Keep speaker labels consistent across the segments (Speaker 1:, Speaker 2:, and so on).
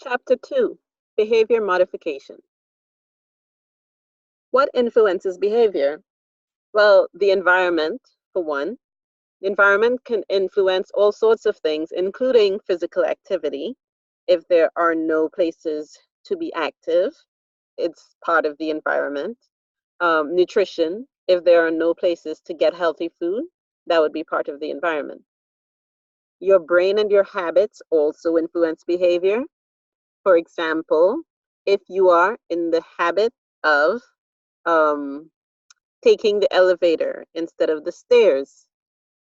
Speaker 1: Chapter 2, Behavior Modification. What influences behavior? Well, the environment, for one. The environment can influence all sorts of things, including physical activity. If there are no places to be active, it's part of the environment. Nutrition, if there are no places to get healthy food, that would be part of the environment. Your brain and your habits also influence behavior. For example, if you are in the habit of um, taking the elevator instead of the stairs,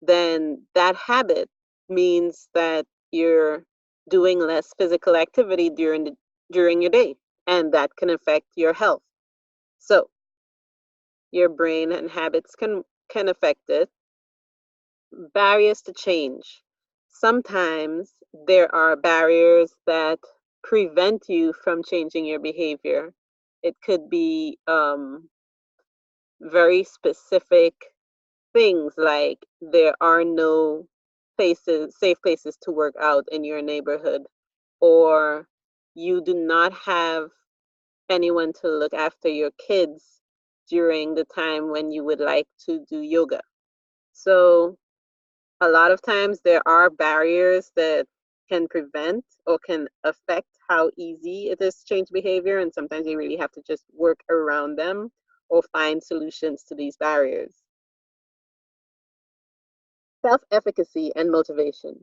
Speaker 1: then that habit means that you're doing less physical activity during your day, and that can affect your health. So your brain and habits can affect it. Barriers to change. Sometimes there are barriers that prevent you from changing your behavior. It could be very specific things like there are no safe places to work out in your neighborhood, or you do not have anyone to look after your kids during the time when you would like to do yoga. So a lot of times there are barriers that can prevent or can affect how easy it is to change behavior, and sometimes you really have to just work around them or find solutions to these barriers. Self-efficacy and motivation.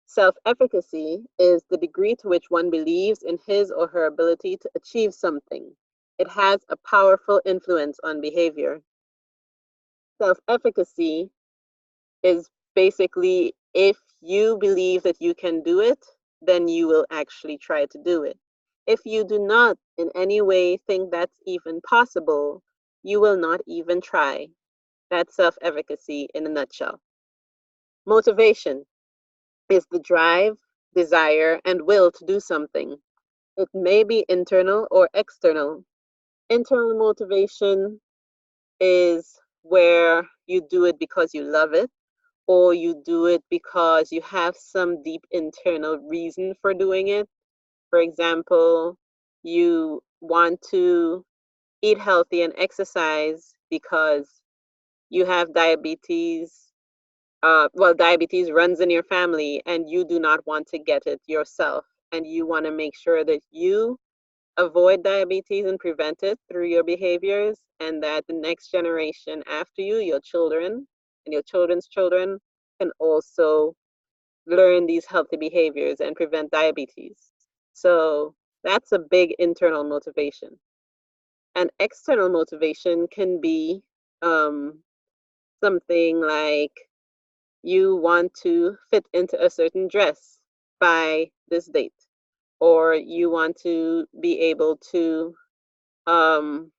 Speaker 1: Self-efficacy is the degree to which one believes in his or her ability to achieve something. It has a powerful influence on behavior. Self-efficacy is basically if you believe that you can do it, then you will actually try to do it. If you do not in any way think that's even possible, you will not even try. That's self-efficacy in a nutshell. Motivation is the drive, desire, and will to do something. It may be internal or external. Internal motivation is where you do it because you love it, or you do it because you have some deep internal reason for doing it. For example, you want to eat healthy and exercise because you have diabetes. Well, diabetes runs in your family and you do not want to get it yourself. And you want to make sure that you avoid diabetes and prevent it through your behaviors, and that the next generation after you, your children and your children's children, can also learn these healthy behaviors and prevent diabetes. So that's a big internal motivation. And external motivation can be um, something like you want to fit into a certain dress by this date, or you want to be able to um,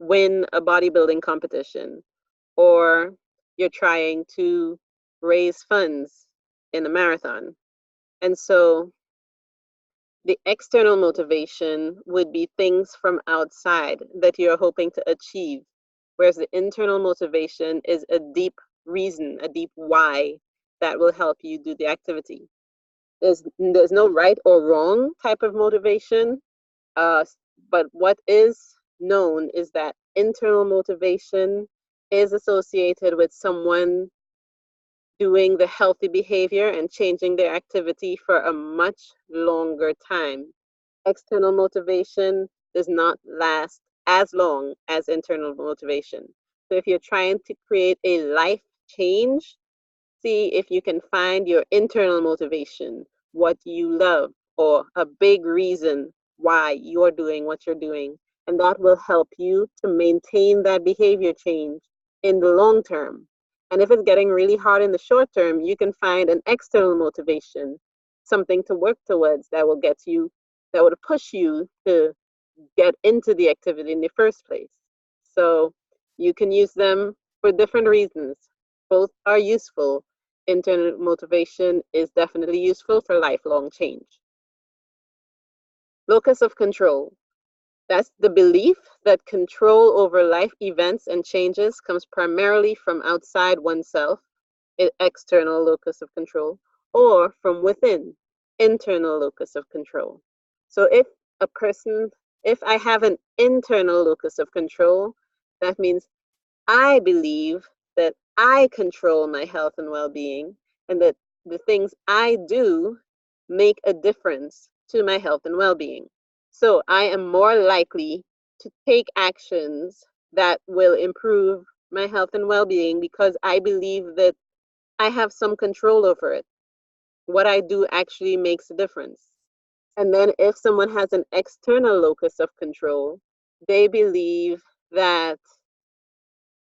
Speaker 1: win a bodybuilding competition, or you're trying to raise funds in a marathon. And so the external motivation would be things from outside that you're hoping to achieve, whereas the internal motivation is a deep reason, a deep why that will help you do the activity. There's no right or wrong type of motivation, uh, but what is known is that internal motivation is associated with someone doing the healthy behavior and changing their activity for a much longer time. External motivation does not last as long as internal motivation. So if you're trying to create a life change, see if you can find your internal motivation, what you love, or a big reason why you're doing what you're doing. And that will help you to maintain that behavior change in the long term. And if it's getting really hard in the short term, you can find an external motivation, something to work towards that will get you, that would push you to get into the activity in the first place. So you can use them for different reasons. Both are useful. Internal motivation is definitely useful for lifelong change. Locus of control. That's the belief that control over life events and changes comes primarily from outside oneself, external locus of control, or from within, internal locus of control. So if I have an internal locus of control, that means I believe that I control my health and well being, and that the things I do make a difference to my health and well being. So I am more likely to take actions that will improve my health and well being because I believe that I have some control over it. What I do actually makes a difference. And then if someone has an external locus of control, they believe that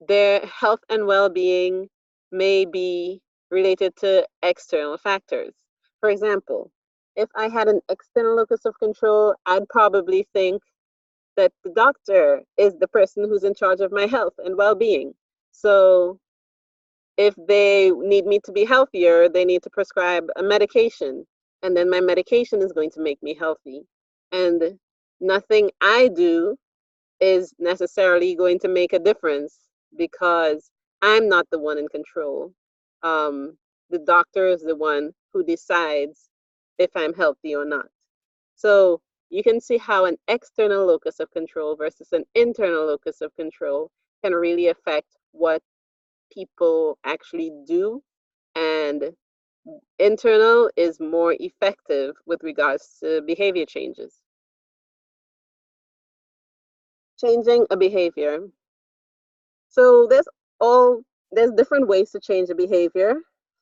Speaker 1: their health and well being may be related to external factors. For example, if I had an external locus of control, I'd probably think that the doctor is the person who's in charge of my health and well being. So if they need me to be healthier, they need to prescribe a medication, and then my medication is going to make me healthy. And nothing I do is necessarily going to make a difference because I'm not the one in control. The doctor is the one who decides if I'm healthy or not. So you can see how an external locus of control versus an internal locus of control can really affect what people actually do. And internal is more effective with regards to behavior changes. Changing a behavior. So there's different ways to change a behavior.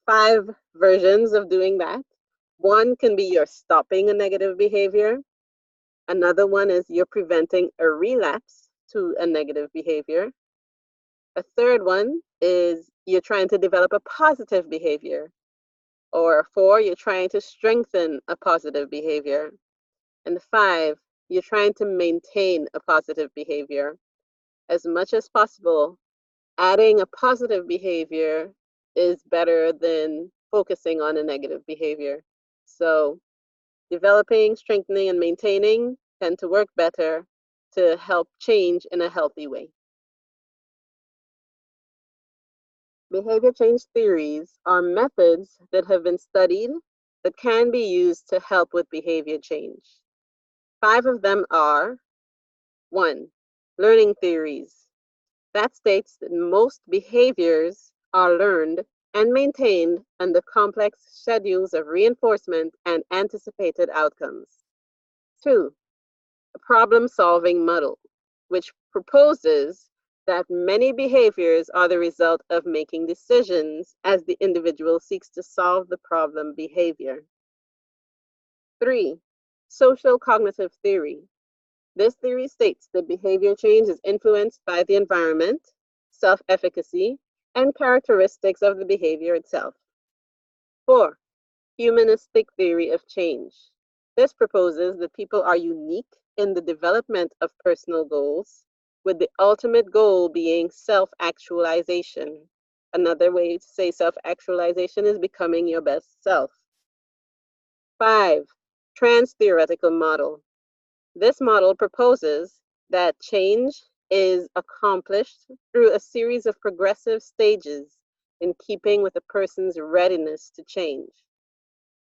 Speaker 1: 5 versions of doing that. One can be you're stopping a negative behavior. Another one is you're preventing a relapse to a negative behavior. A third one is you're trying to develop a positive behavior. Or 4, you're trying to strengthen a positive behavior. And 5, you're trying to maintain a positive behavior. As much as possible, adding a positive behavior is better than focusing on a negative behavior. So developing, strengthening, and maintaining tend to work better to help change in a healthy way. Behavior change theories are methods that have been studied that can be used to help with behavior change. 5 of them are: 1, learning theories. That states that most behaviors are learned and maintained under complex schedules of reinforcement and anticipated outcomes. 2, a problem-solving model, which proposes that many behaviors are the result of making decisions as the individual seeks to solve the problem behavior. 3, social cognitive theory. This theory states that behavior change is influenced by the environment, self-efficacy, and characteristics of the behavior itself. 4, humanistic theory of change. This proposes that people are unique in the development of personal goals, with the ultimate goal being self-actualization. Another way to say self-actualization is becoming your best self. 5, trans-theoretical model. This model proposes that change is accomplished through a series of progressive stages in keeping with a person's readiness to change.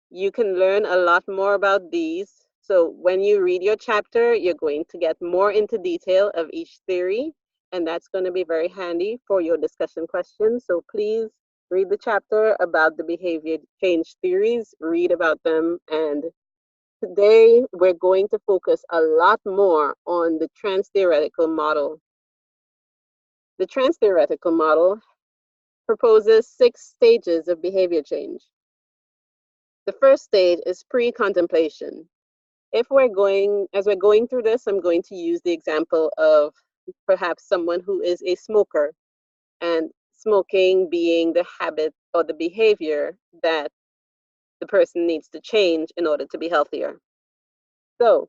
Speaker 1: You can learn a lot more about these. So when you read your chapter, you're going to get more into detail of each theory, and that's going to be very handy for your discussion questions. So please read the chapter about the behavior change theories, read about them, and today we're going to focus a lot more on the trans-theoretical model. The trans-theoretical model proposes 6 stages of behavior change. The first stage is pre-contemplation. As we're going through this, I'm going to use the example of perhaps someone who is a smoker, and smoking being the habit or the behavior that the person needs to change in order to be healthier. So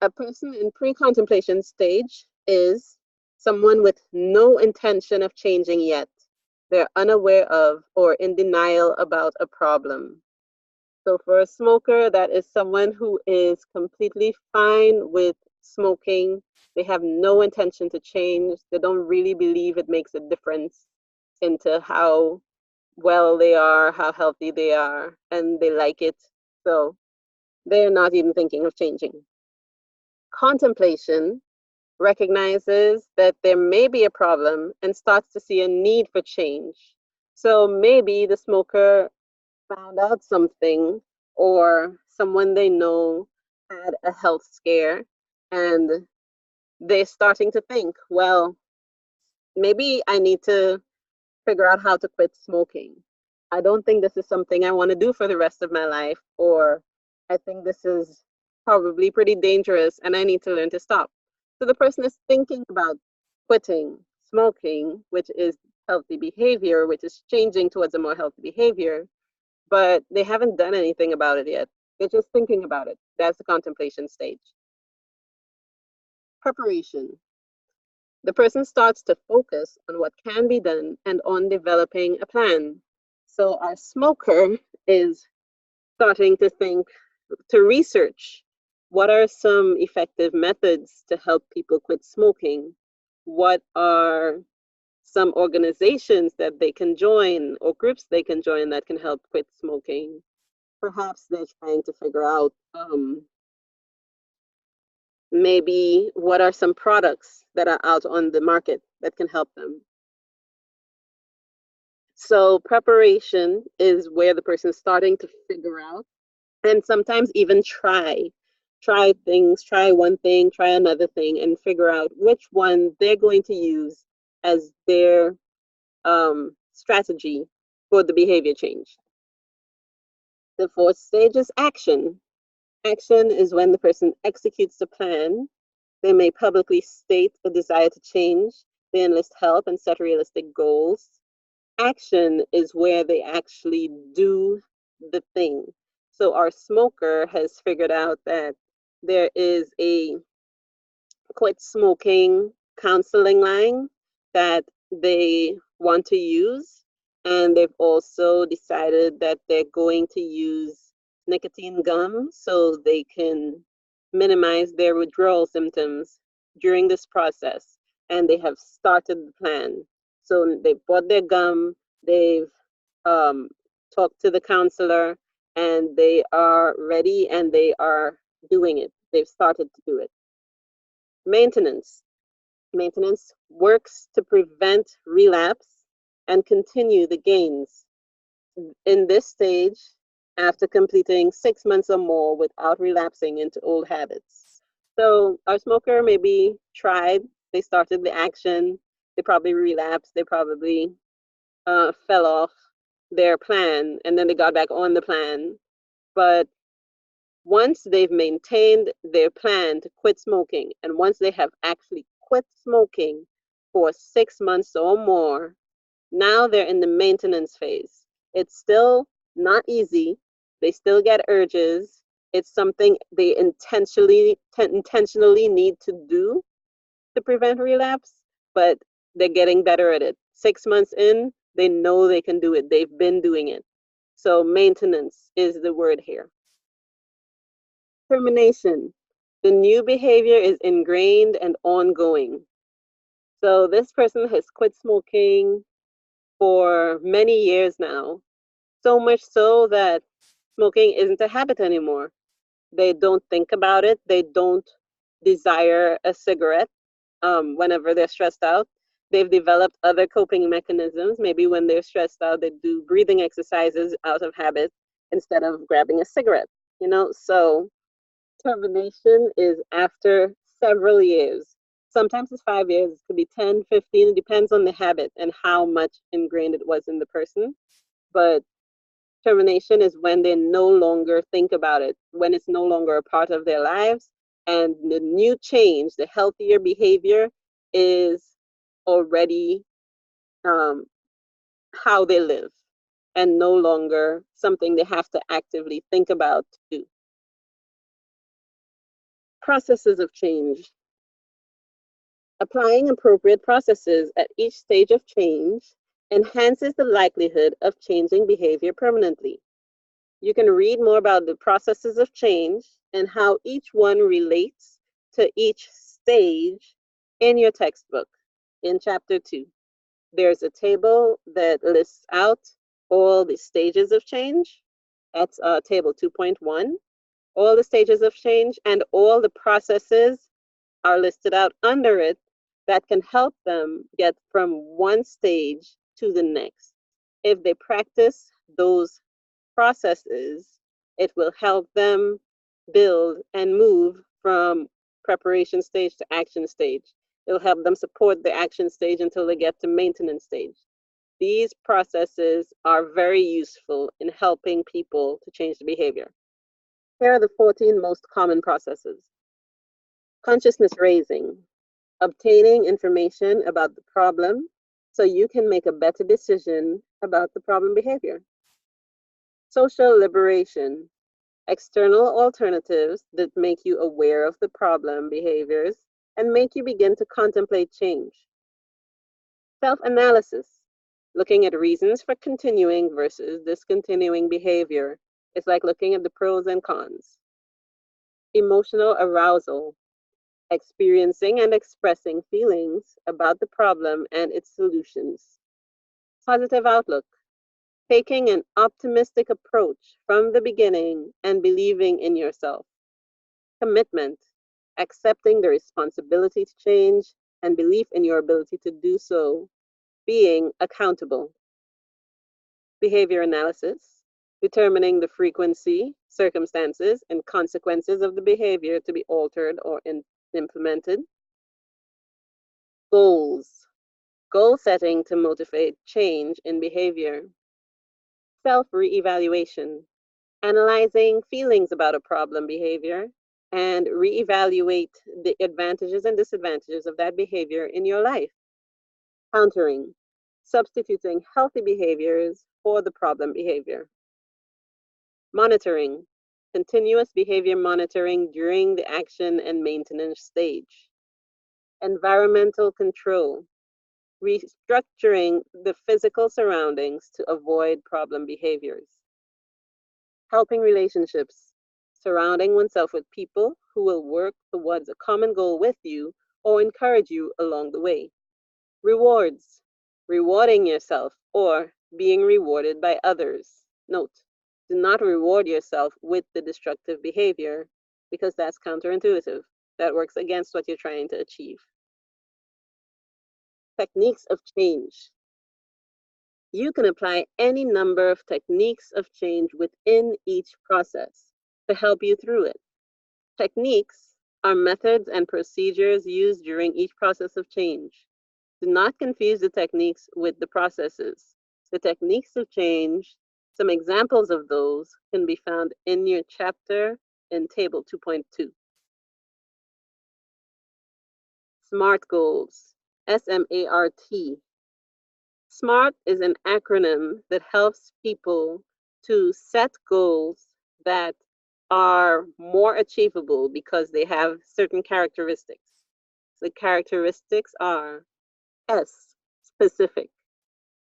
Speaker 1: a person in pre-contemplation stage is someone with no intention of changing yet. They're unaware of or in denial about a problem. So for a smoker, that is someone who is completely fine with smoking. They have no intention to change. They don't really believe it makes a difference into how well they are, how healthy they are, and they like it. So they're not even thinking of changing. Contemplation recognizes that there may be a problem and starts to see a need for change. So maybe the smoker found out something, or someone they know had a health scare, and they're starting to think, well, maybe I need to figure out how to quit smoking. I don't think this is something I want to do for the rest of my life, or I think this is probably pretty dangerous and I need to learn to stop. So the person is thinking about quitting smoking, which is healthy behavior, which is changing towards a more healthy behavior, but they haven't done anything about it yet. They're just thinking about it. That's the contemplation stage. Preparation. The person starts to focus on what can be done and on developing a plan. So our smoker is starting to think, to research what are some effective methods to help people quit smoking? What are some organizations that they can join or groups they can join that can help quit smoking? Perhaps they're trying to figure out maybe what are some products that are out on the market that can help them. So preparation is where the person is starting to figure out and sometimes even try things, try one thing, try another thing, and figure out which one they're going to use as their strategy for the behavior change. The fourth stage is action. Action is when the person executes the plan. They may publicly state a desire to change, they enlist help and set realistic goals. Action is where they actually do the thing. So our smoker has figured out that there is a quit smoking counseling line that they want to use. And they've also decided that they're going to use nicotine gum so they can minimize their withdrawal symptoms during this process. And they have started the plan. So they bought their gum, they've talked to the counselor, and they are ready and they are doing it. They've started to do it. Maintenance. Maintenance works to prevent relapse and continue the gains. In this stage, after completing 6 months or more without relapsing into old habits. So our smoker maybe tried, they started the action, they probably relapsed, they probably fell off their plan, and then they got back on the plan. But once they've maintained their plan to quit smoking, and once they have actually quit smoking for 6 months or more, now they're in the maintenance phase. It's still not easy. They still get urges. It's something they intentionally need to do to prevent relapse, but they're getting better at it. 6 months in, they know they can do it. They've been doing it. So maintenance is the word here. Termination. The new behavior is ingrained and ongoing. So this person has quit smoking for many years now, so much so that smoking isn't a habit anymore. They don't think about it. They don't desire a cigarette whenever they're stressed out. They've developed other coping mechanisms. Maybe when they're stressed out, they do breathing exercises out of habit instead of grabbing a cigarette, So termination is after several years. Sometimes it's 5 years, it could be 10, 15, it depends on the habit and how much ingrained it was in the person. But termination is when they no longer think about it, when it's no longer a part of their lives, and the new change, the healthier behavior, is already how they live and no longer something they have to actively think about to do. Processes of change. Applying appropriate processes at each stage of change enhances the likelihood of changing behavior permanently. You can read more about the processes of change and how each one relates to each stage in your textbook in chapter 2. There's a table that lists out all the stages of change. That's table 2.1. all the stages of change and all the processes are listed out under it that can help them get from one stage to the next. If they practice those processes, it will help them build and move from preparation stage to action stage. It'll help them support the action stage until they get to maintenance stage. These processes are very useful in helping people to change the behavior. Here are the 14 most common processes. Consciousness raising, obtaining information about the problem so you can make a better decision about the problem behavior. Social liberation, external alternatives that make you aware of the problem behaviors and make you begin to contemplate change. Self-analysis, looking at reasons for continuing versus discontinuing behavior. It's like looking at the pros and cons. Emotional arousal, experiencing and expressing feelings about the problem and its solutions. Positive outlook, taking an optimistic approach from the beginning and believing in yourself. Commitment, accepting the responsibility to change and belief in your ability to do so. Being accountable. Behavior analysis, determining the frequency, circumstances, and consequences of the behavior to be altered or implemented. Goals, goal setting to motivate change in behavior. Self reevaluation, analyzing feelings about a problem behavior and reevaluate the advantages and disadvantages of that behavior in your life. Countering, substituting healthy behaviors for the problem behavior. Monitoring, continuous behavior monitoring during the action and maintenance stage. Environmental control, restructuring the physical surroundings to avoid problem behaviors. Helping relationships, surrounding oneself with people who will work towards a common goal with you or encourage you along the way. Rewards, rewarding yourself or being rewarded by others. Note, do not reward yourself with the destructive behavior because that's counterintuitive. That works against what you're trying to achieve. Techniques of change. You can apply any number of techniques of change within each process to help you through it. Techniques are methods and procedures used during each process of change. Do not confuse the techniques with the processes. The techniques of change, some examples of those can be found in your chapter in table 2.2. SMART goals, SMART. SMART is an acronym that helps people to set goals that are more achievable because they have certain characteristics. The characteristics are S, specific.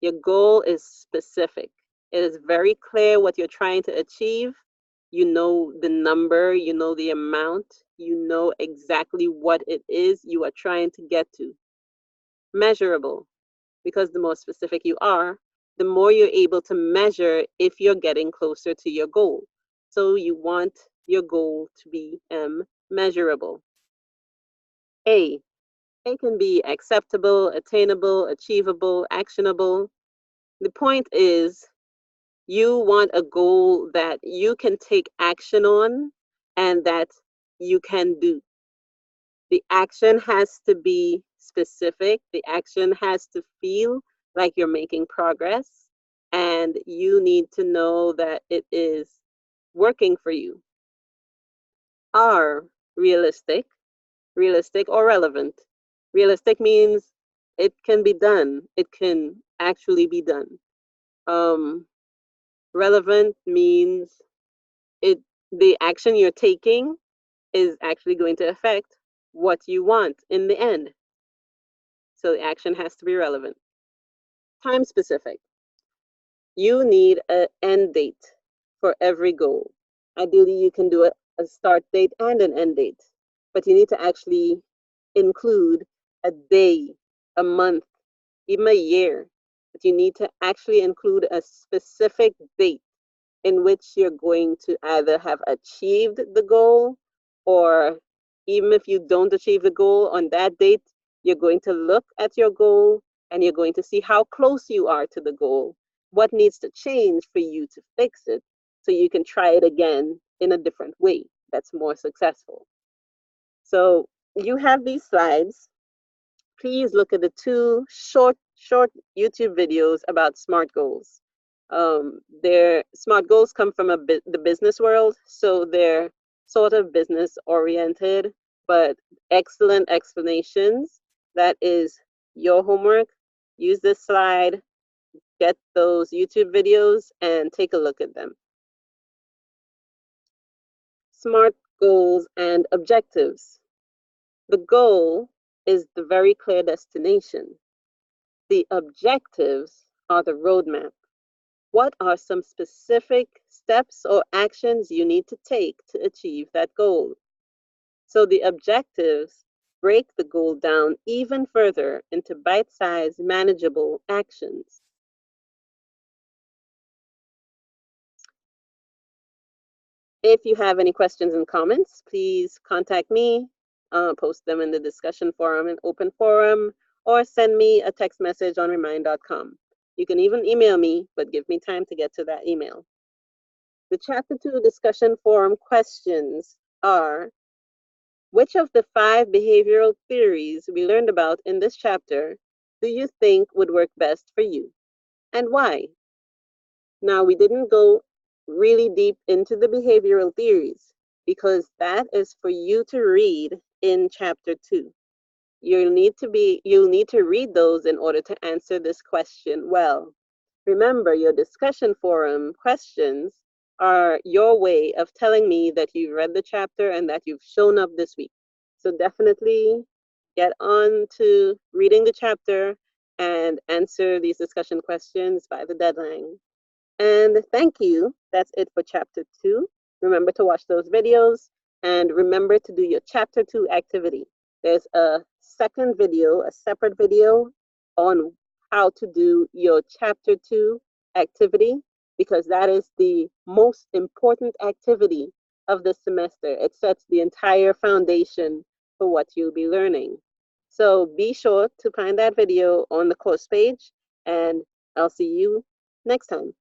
Speaker 1: Your goal is specific. It is very clear what you're trying to achieve. You know the number, you know the amount, you know exactly what it is you are trying to get to. Measurable, because the more specific you are, the more you're able to measure if you're getting closer to your goal. So you want your goal to be measurable. A can be acceptable, attainable, achievable, actionable. The point is you want a goal that you can take action on and that you can do. The action has to be specific. The action has to feel like you're making progress, and you need to know that it is working for you. R, realistic, realistic or relevant. Realistic means it can be done. It can actually be done. Relevant means the action you're taking is actually going to affect what you want in the end. So the action has to be relevant. Time specific. You need an end date for every goal. Ideally, you can do a start date and an end date, but you need to actually include a day, a month, even a year. But you need to actually include a specific date in which you're going to either have achieved the goal, or even if you don't achieve the goal on that date, you're going to look at your goal and you're going to see how close you are to the goal, what needs to change for you to fix it, so you can try it again in a different way that's more successful. So you have these slides. Please look at the two short YouTube videos about SMART goals. Their SMART goals come from the business world, so they're sort of business oriented, but excellent explanations. That is your homework. Use this slide, get those YouTube videos, and take a look at them. SMART goals and objectives. The goal is the very clear destination. The objectives are the roadmap. What are some specific steps or actions you need to take to achieve that goal? So the objectives break the goal down even further into bite-sized, manageable actions. If you have any questions and comments, please contact me, post them in the discussion forum and open forum, or send me a text message on remind.com. You can even email me, but give me time to get to that email. The Chapter 2 discussion forum questions are: which of the 5 behavioral theories we learned about in this chapter do you think would work best for you, and why? Now, we didn't go really deep into the behavioral theories because that is for you to read in Chapter 2. You'll need to read those in order to answer this question well. Remember, your discussion forum questions are your way of telling me that you've read the chapter and that you've shown up this week. So definitely get on to reading the chapter and answer these discussion questions by the deadline. And thank you. That's it for Chapter 2. Remember to watch those videos and remember to do your Chapter 2 activity. There's a second video, a separate video on how to do your Chapter 2 activity, because that is the most important activity of the semester. It sets the entire foundation for what you'll be learning. So be sure to find that video on the course page, and I'll see you next time.